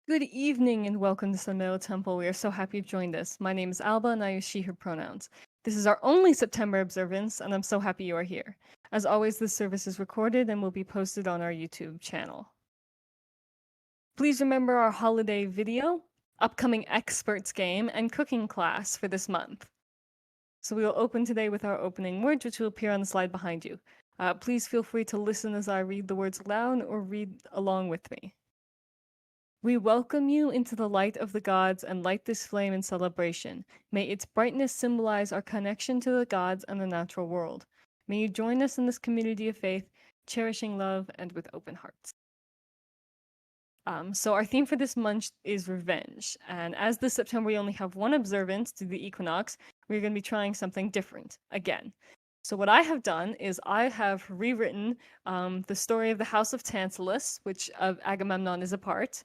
Good evening and welcome to Sunmeo Temple. We are so happy you've joined us. My name is Alba and I use she, her pronouns. This is our only September observance and I'm so happy you are here. As always, this service is recorded and will be posted on our YouTube channel. Please remember our holiday video, upcoming experts game, and cooking class for this month. So we will open today with our opening words, which will appear on the slide behind you. Please feel free to listen as I read the words aloud or read along with me. We welcome you into the light of the gods and light this flame in celebration. May its brightness symbolize our connection to the gods and the natural world. May you join us in this community of faith, cherishing love and with open hearts. So our theme for this month is revenge. And as this September we only have one observance to the equinox, we're going to be trying something different again. So what I have done is I have rewritten the story of the House of Tantalus, which Agamemnon is a part.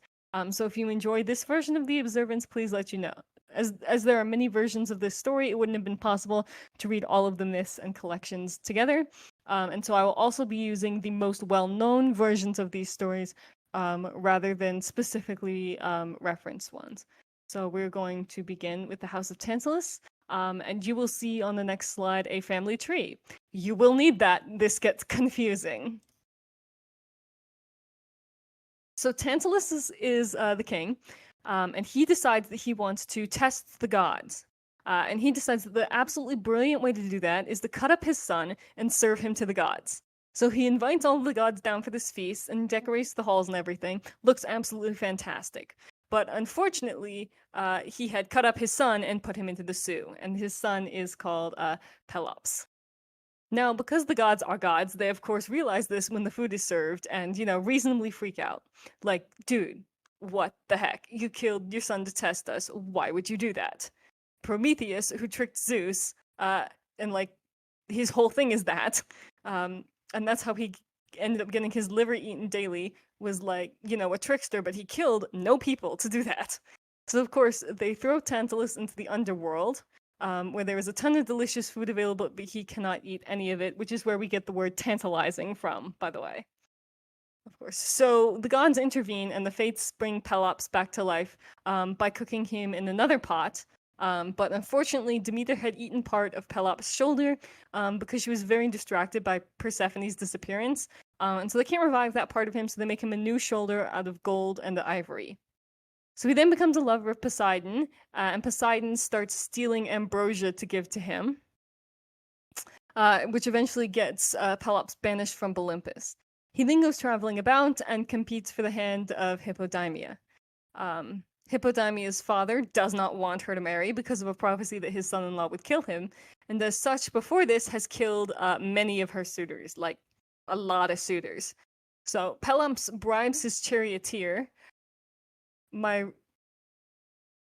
So if you enjoy this version of the observance, please let you know. As there are many versions of this story, it wouldn't have been possible to read all of the myths and collections together. And so I will also be using the most well-known versions of these stories rather than specifically referenced ones. So we're going to begin with the House of Tantalus. And you will see on the next slide a family tree. You will need that. This gets confusing. So Tantalus is the king, and he decides that he wants to test the gods. And he decides that the absolutely brilliant way to do that is to cut up his son and serve him to the gods. So he invites all of the gods down for this feast and decorates the halls and everything. Looks absolutely fantastic. But unfortunately, he had cut up his son and put him into the Sioux, and his son is called Pelops. Now, because the gods are gods, they of course realize this when the food is served and, reasonably freak out. Like, dude, what the heck? You killed your son to test us. Why would you do that? Prometheus, who tricked Zeus, and his whole thing is that, and that's how he ended up getting his liver eaten daily, was like, a trickster, but he killed no people to do that. So of course, they throw Tantalus into the underworld, where there is a ton of delicious food available, but he cannot eat any of it, which is where we get the word tantalizing from, by the way. Of course. So the gods intervene, and the fates bring Pelops back to life by cooking him in another pot. But unfortunately, Demeter had eaten part of Pelops' shoulder because she was very distracted by Persephone's disappearance. And so they can't revive that part of him, so they make him a new shoulder out of gold and ivory. So he then becomes a lover of Poseidon, and Poseidon starts stealing ambrosia to give to him, which eventually gets Pelops banished from Olympus. He then goes traveling about and competes for the hand of Hippodamia. Hippodamia's father does not want her to marry because of a prophecy that his son-in-law would kill him, and as such, before this, has killed many of her suitors, like a lot of suitors. So Pelops bribes his charioteer,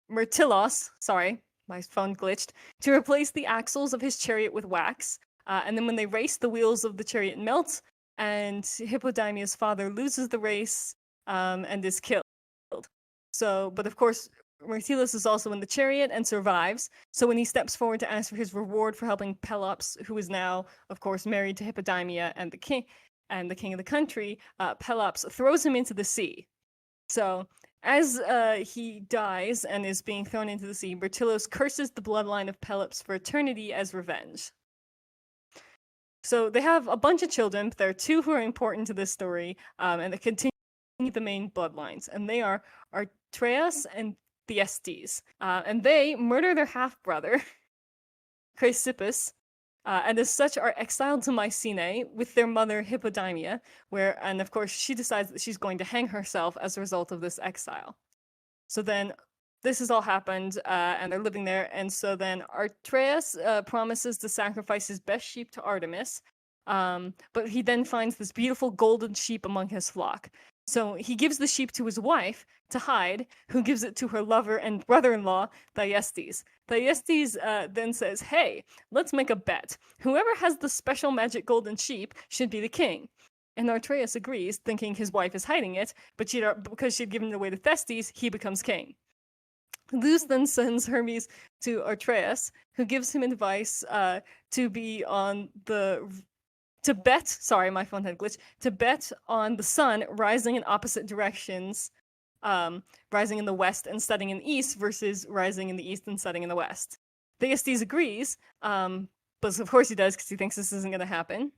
Myrtilos, sorry, my phone glitched, to replace the axles of his chariot with wax. And then when they race, the wheels of the chariot melt, and Hippodamia's father loses the race and is killed. So, but of course, Myrtilos is also in the chariot and survives. So when he steps forward to ask for his reward for helping Pelops, who is now, of course, married to Hippodamia and the king of the country, Pelops throws him into the sea. So as he dies and is being thrown into the sea, Myrtilos curses the bloodline of Pelops for eternity as revenge. So they have a bunch of children, but there are two who are important to this story, and they continue the main bloodlines, and they are Atreus and Thyestes. And they murder their half-brother, Chrysippus, and as such are exiled to Mycenae with their mother Hippodamia, and of course she decides that she's going to hang herself as a result of this exile. So then this has all happened, and they're living there, and so then Atreus promises to sacrifice his best sheep to Artemis, but he then finds this beautiful golden sheep among his flock. So he gives the sheep to his wife to hide, who gives it to her lover and brother-in-law, Thyestes. Thyestes then says, hey, let's make a bet. Whoever has the special magic golden sheep should be the king. And Atreus agrees, thinking his wife is hiding it, but because she'd given it away to Thyestes, he becomes king. Zeus then sends Hermes to Atreus, who gives him advice to bet, sorry, my phone had glitched, to bet on the sun rising in opposite directions rising in the west and setting in the east versus rising in the east and setting in the west. Thyestes agrees, but of course he does because he thinks this isn't going to happen.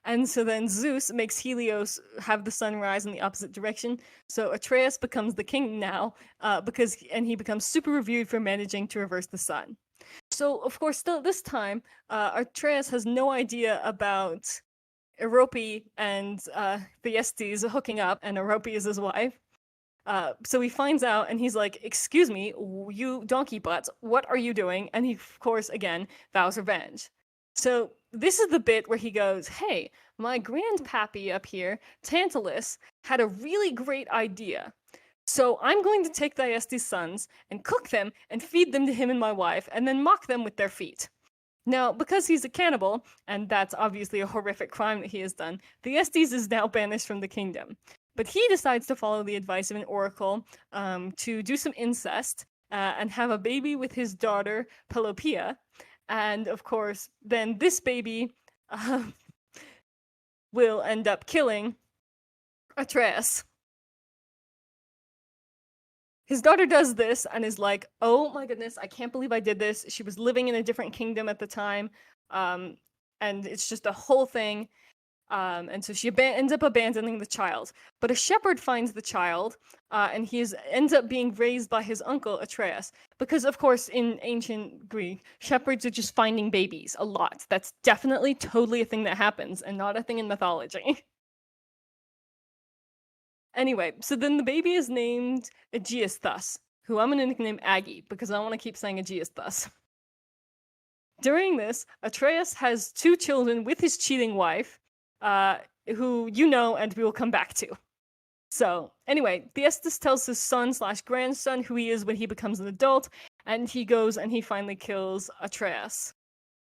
And so then Zeus makes Helios have the sun rise in the opposite direction. So Atreus becomes the king now, and he becomes super revered for managing to reverse the sun. So of course, still at this time, Atreus has no idea about Europe and Thyestes hooking up, and Europe is his wife. So he finds out and he's like, "Excuse me, you donkey butts, what are you doing?" And he, of course, again, vows revenge. So this is the bit where he goes, "Hey, my grandpappy up here, Tantalus, had a really great idea. So I'm going to take Thyestes' sons and cook them and feed them to him and my wife, and then mock them with their feet." Now, because he's a cannibal, and that's obviously a horrific crime that he has done, Thyestes is now banished from the kingdom. But he decides to follow the advice of an oracle to do some incest and have a baby with his daughter, Pelopeia. And of course, then this baby will end up killing Atreus. His daughter does this and is like, "Oh my goodness, I can't believe I did this." She was living in a different kingdom at the time, and it's just a whole thing. And so she ends up abandoning the child. But a shepherd finds the child, and he ends up being raised by his uncle Atreus. Because, of course, in ancient Greek, shepherds are just finding babies a lot. That's definitely totally a thing that happens, and not a thing in mythology. Anyway, so then the baby is named Aegisthus, who I'm going to nickname Aggie, because I want to keep saying Aegisthus. During this, Atreus has 2 children with his cheating wife, who you know and we will come back to. So, anyway, Thyestes tells his son/grandson who he is when he becomes an adult, and he goes and he finally kills Atreus.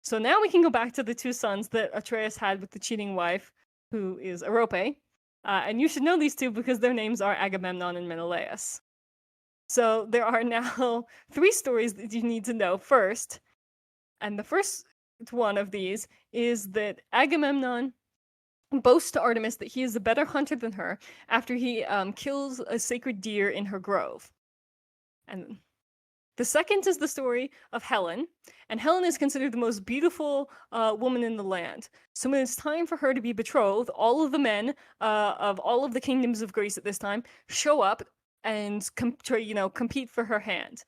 So now we can go back to the 2 sons that Atreus had with the cheating wife, who is Europe. And you should know these 2 because their names are Agamemnon and Menelaus. So there are now 3 stories that you need to know first. And the first one of these is that Agamemnon boasts to Artemis that he is a better hunter than her after he kills a sacred deer in her grove. And the second is the story of Helen, and Helen is considered the most beautiful woman in the land. So when it's time for her to be betrothed, all of the men of all of the kingdoms of Greece at this time show up and compete for her hand.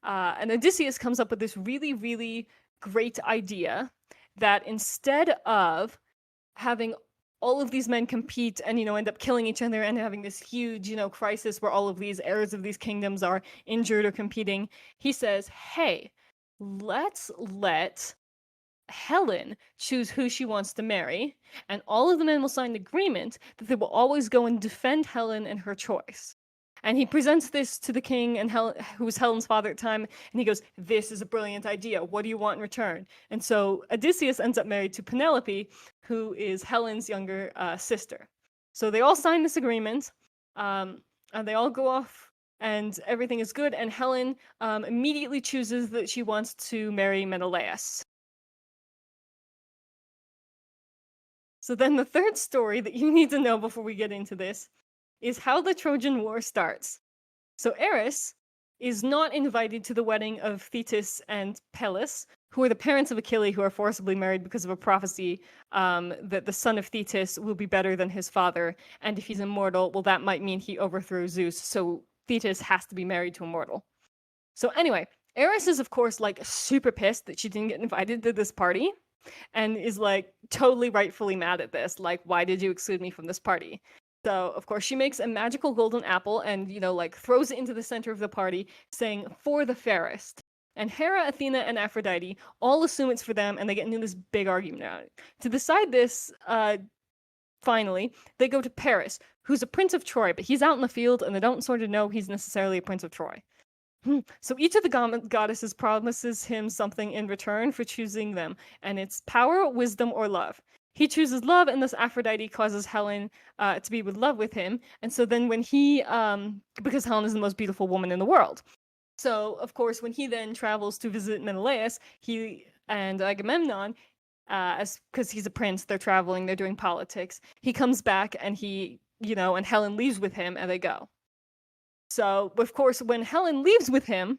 And Odysseus comes up with this really, really great idea that instead of having all of these men compete and, end up killing each other and having this huge, crisis where all of these heirs of these kingdoms are injured or competing, he says, "Hey, let's let Helen choose who she wants to marry, and all of the men will sign an agreement that they will always go and defend Helen and her choice." And he presents this to the king, and who was Helen's father at the time, and he goes, "This is a brilliant idea. What do you want in return?" And so Odysseus ends up married to Penelope, who is Helen's younger sister. So they all sign this agreement, and they all go off, and everything is good, and Helen immediately chooses that she wants to marry Menelaus. So then the third story that you need to know before we get into this is how the Trojan War starts. So Eris is not invited to the wedding of Thetis and Peleus, who are the parents of Achilles, who are forcibly married because of a prophecy that the son of Thetis will be better than his father, and if he's immortal, well, that might mean he overthrows Zeus, so Thetis has to be married to a mortal. So anyway, Eris is, of course, super pissed that she didn't get invited to this party, and is, totally rightfully mad at this. Why did you exclude me from this party? So, of course, she makes a magical golden apple and, throws it into the center of the party, saying, "For the fairest." And Hera, Athena, and Aphrodite all assume it's for them, and they get into this big argument about it. To decide this, finally, they go to Paris, who's a prince of Troy, but he's out in the field, and they don't sort of know he's necessarily a prince of Troy. So each of the goddesses promises him something in return for choosing them, and it's power, wisdom, or love. He chooses love, and thus Aphrodite causes Helen to be with love with him. And so then when he, because Helen is the most beautiful woman in the world. So, of course, when he then travels to visit Menelaus, he and Agamemnon, because he's a prince, they're traveling, they're doing politics. He comes back and and Helen leaves with him and they go. So, of course, when Helen leaves with him,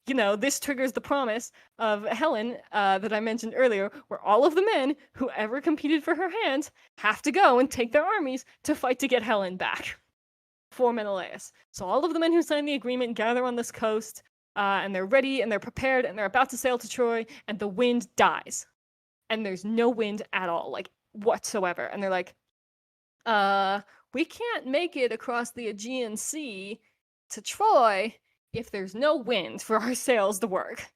this triggers the promise of Helen that I mentioned earlier, where all of the men who ever competed for her hand have to go and take their armies to fight to get Helen back for Menelaus. So all of the men who signed the agreement gather on this coast, and they're ready and they're prepared and they're about to sail to Troy, and the wind dies. And there's no wind at all, like whatsoever. And they're like, we can't make it across the Aegean Sea to Troy if there's no wind for our sails to work.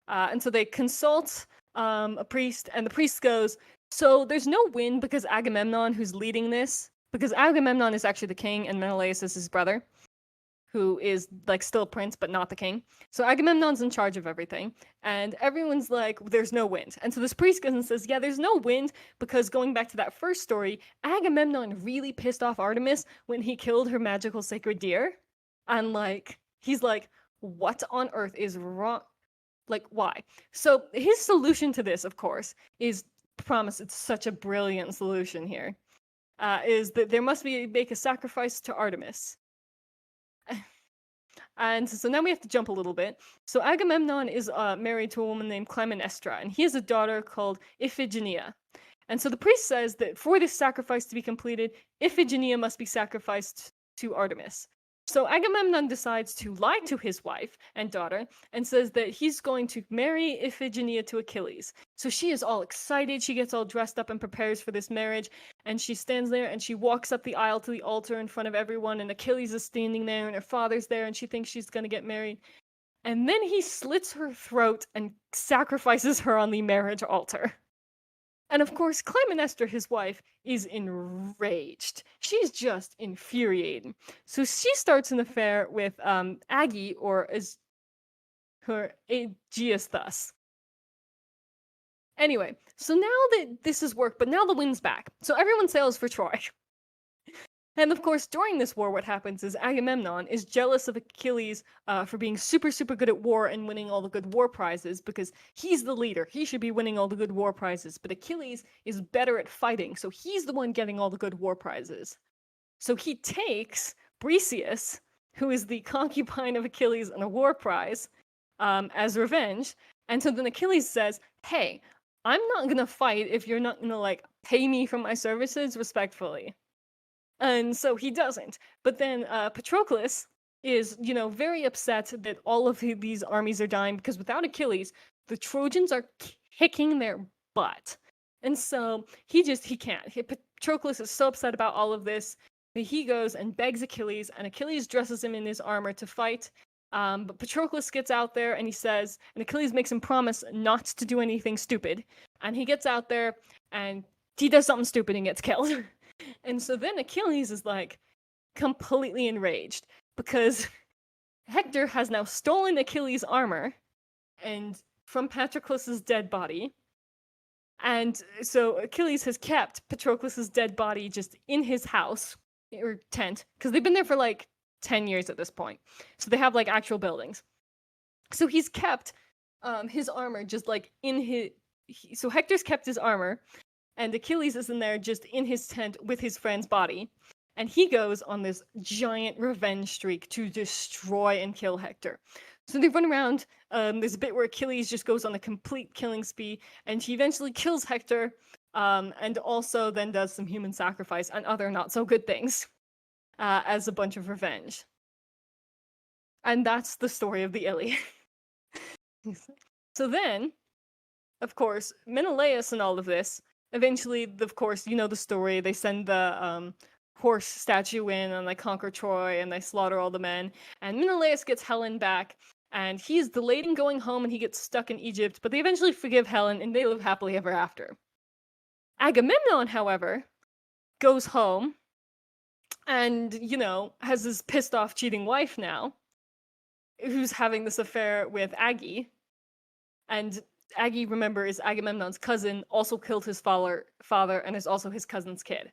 And so they consult a priest, and the priest goes, so there's no wind because Agamemnon, who's leading this, because Agamemnon is actually the king and Menelaus is his brother, who is like still prince but not the king. So Agamemnon's in charge of everything, and everyone's like, there's no wind. And so this priest goes and says, yeah, there's no wind because, going back to that first story, Agamemnon really pissed off Artemis when he killed her magical sacred deer. And he's like, what on earth is wrong? Like, why? So his solution to this, of course, is, promise, it's such a brilliant solution here, is that there must make a sacrifice to Artemis. And so now we have to jump a little bit. So Agamemnon is married to a woman named Clytemnestra, and he has a daughter called Iphigenia. And so the priest says that for this sacrifice to be completed, Iphigenia must be sacrificed to Artemis. So Agamemnon decides to lie to his wife and daughter and says that he's going to marry Iphigenia to Achilles. So she is all excited. She gets all dressed up and prepares for this marriage. And she stands there and she walks up the aisle to the altar in front of everyone. And Achilles is standing there and her father's there and she thinks she's going to get married. And then he slits her throat and sacrifices her on the marriage altar. And of course, Clytemnestra, his wife, is enraged. She's just infuriated. So she starts an affair with Aggie, or as her Aegeus thus. Anyway, so now that this has worked, but now the wind's back. So everyone sails for Troy. And of course, during this war, what happens is Agamemnon is jealous of Achilles for being super, super good at war and winning all the good war prizes, because he's the leader. He should be winning all the good war prizes. But Achilles is better at fighting, so he's the one getting all the good war prizes. So he takes Briseis, who is the concubine of Achilles and a war prize, as revenge. And so then Achilles says, hey, I'm not going to fight if you're not going to pay me for my services respectfully. And so he doesn't. But then Patroclus is, very upset that all of these armies are dying, because without Achilles, the Trojans are kicking their butt. And so he can't. Patroclus is so upset about all of this that he goes and begs Achilles, and Achilles dresses him in his armor to fight. But Patroclus gets out there and he says, and Achilles makes him promise not to do anything stupid. And he gets out there and he does something stupid and gets killed. And so then Achilles is completely enraged because Hector has now stolen Achilles' armor and from Patroclus's dead body. And so Achilles has kept Patroclus's dead body just in his house or tent, because they've been there for 10 years at this point. So they have actual buildings. So he's kept his armor just in his. So Hector's kept his armor. And Achilles is in there just in his tent with his friend's body. And he goes on this giant revenge streak to destroy and kill Hector. So they run around. There's a bit where Achilles just goes on a complete killing spree. And he eventually kills Hector. And also then does some human sacrifice and other not so good things. As a bunch of revenge. And that's the story of the Iliad. So then, of course, Menelaus and all of this, eventually, of course, you know the story. They send the horse statue in and they conquer Troy and they slaughter all the men. And Menelaus gets Helen back and he's delayed in going home and he gets stuck in Egypt. But they eventually forgive Helen and they live happily ever after. Agamemnon, however, goes home and, has this pissed off cheating wife now who's having this affair with Aggie. And Aggie, remember, is Agamemnon's cousin, also killed his father, and is also his cousin's kid.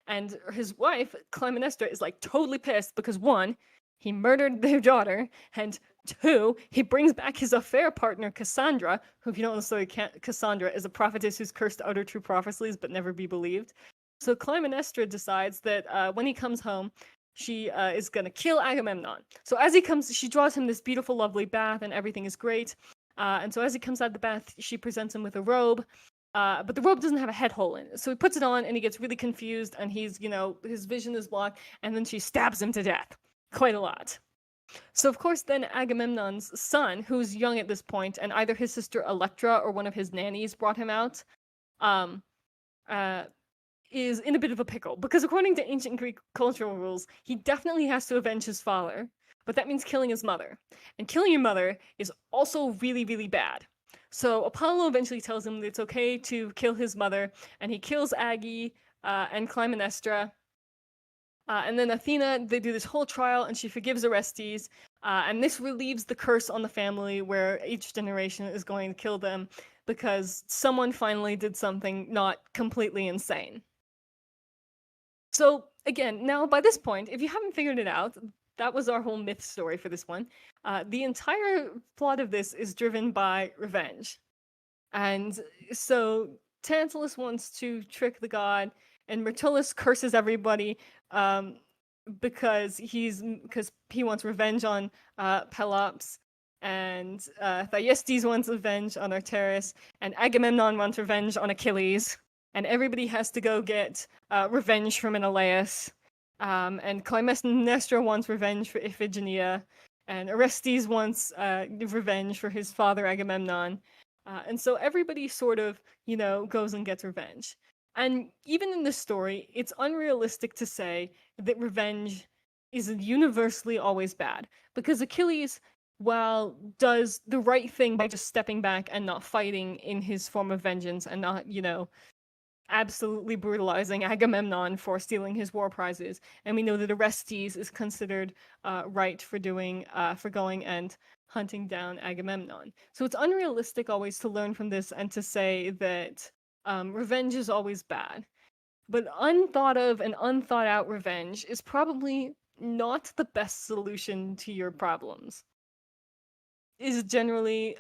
And his wife, Clytemnestra, is totally pissed because 1, he murdered their daughter, and 2, he brings back his affair partner, Cassandra, who, if you don't know the story, Cassandra is a prophetess who's cursed to utter true prophecies but never be believed. So Clytemnestra decides that when he comes home, she is gonna kill Agamemnon. So as he comes, she draws him this beautiful, lovely bath, and everything is great. And so as he comes out of the bath, she presents him with a robe. But the robe doesn't have a head hole in it. So he puts it on and he gets really confused and he's, his vision is blocked. And then she stabs him to death. Quite a lot. So, of course, then Agamemnon's son, who's young at this point, and either his sister Electra or one of his nannies brought him out, um, uh, is in a bit of a pickle. Because according to ancient Greek cultural rules, he definitely has to avenge his father, but that means killing his mother. And killing your mother is also really, really bad. So Apollo eventually tells him that it's okay to kill his mother, and he kills Aggie and Clytemnestra. And then Athena, they do this whole trial, and she forgives Orestes, and this relieves the curse on the family where each generation is going to kill them because someone finally did something not completely insane. So again, now by this point, if you haven't figured it out, that was our whole myth story for this one. The entire plot of this is driven by revenge. And so Tantalus wants to trick the god, and Myrtilus curses everybody because he wants revenge on Pelops, and Thyestes wants revenge on Arteris, and Agamemnon wants revenge on Achilles, and everybody has to go get revenge from Menelaus, and Clytemnestra wants revenge for Iphigenia, and Orestes wants revenge for his father Agamemnon. And so everybody sort of, goes and gets revenge. And even in this story, it's unrealistic to say that revenge is universally always bad. Because Achilles, while does the right thing by just stepping back and not fighting in his form of vengeance and not, absolutely brutalizing Agamemnon for stealing his war prizes, and we know that Orestes is considered right for going and hunting down Agamemnon. So it's unrealistic always to learn from this and to say that revenge is always bad. But unthought of and unthought out revenge is probably not the best solution to your problems. Is generally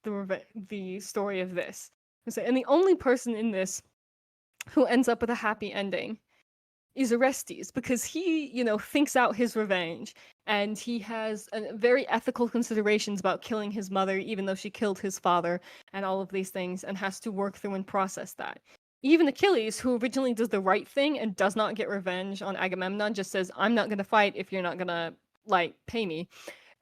the story of this. And the only person in this who ends up with a happy ending is Orestes, because he, thinks out his revenge, and he has very ethical considerations about killing his mother, even though she killed his father, and all of these things, and has to work through and process that. Even Achilles, who originally does the right thing and does not get revenge on Agamemnon, just says, I'm not going to fight if you're not going to, pay me,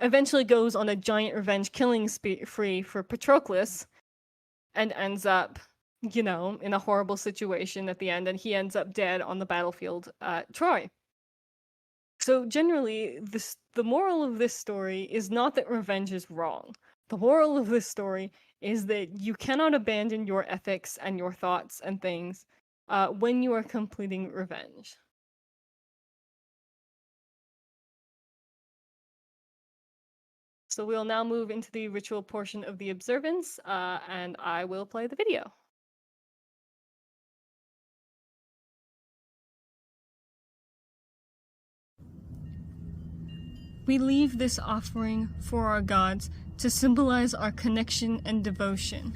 eventually goes on a giant revenge killing spree for Patroclus, and ends up in a horrible situation at the end, and he ends up dead on the battlefield at Troy. So generally, the moral of this story is not that revenge is wrong. The moral of this story is that you cannot abandon your ethics and your thoughts and things when you are completing revenge. So we'll now move into the ritual portion of the observance, and I will play the video. We leave this offering for our gods to symbolize our connection and devotion.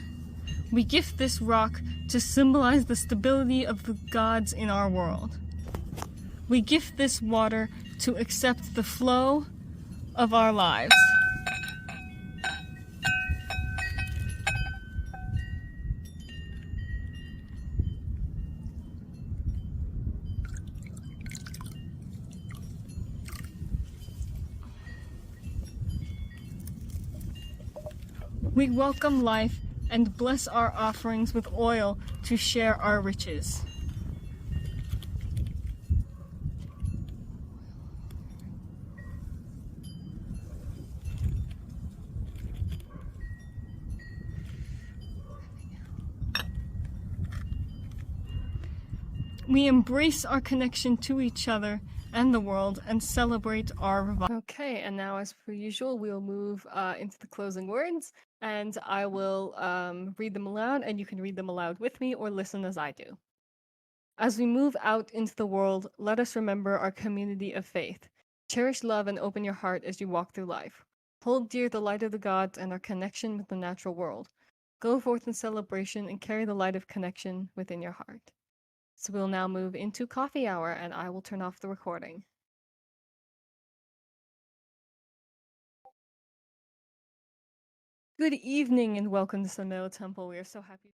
We gift this rock to symbolize the stability of the gods in our world. We gift this water to accept the flow of our lives. We welcome life and bless our offerings with oil to share our riches. We embrace our connection to each other and the world and celebrate our revival. Okay, and now as per usual, we'll move into the closing words, and I will read them aloud, and you can read them aloud with me or listen as I do. As we move out into the world, let us remember our community of faith. Cherish love and open your heart as you walk through life. Hold dear the light of the gods and our connection with the natural world. Go forth in celebration and carry the light of connection within your heart. So we'll now move into coffee hour, and I will turn off the recording. Good evening and welcome to Sunmeo Temple. We are so happy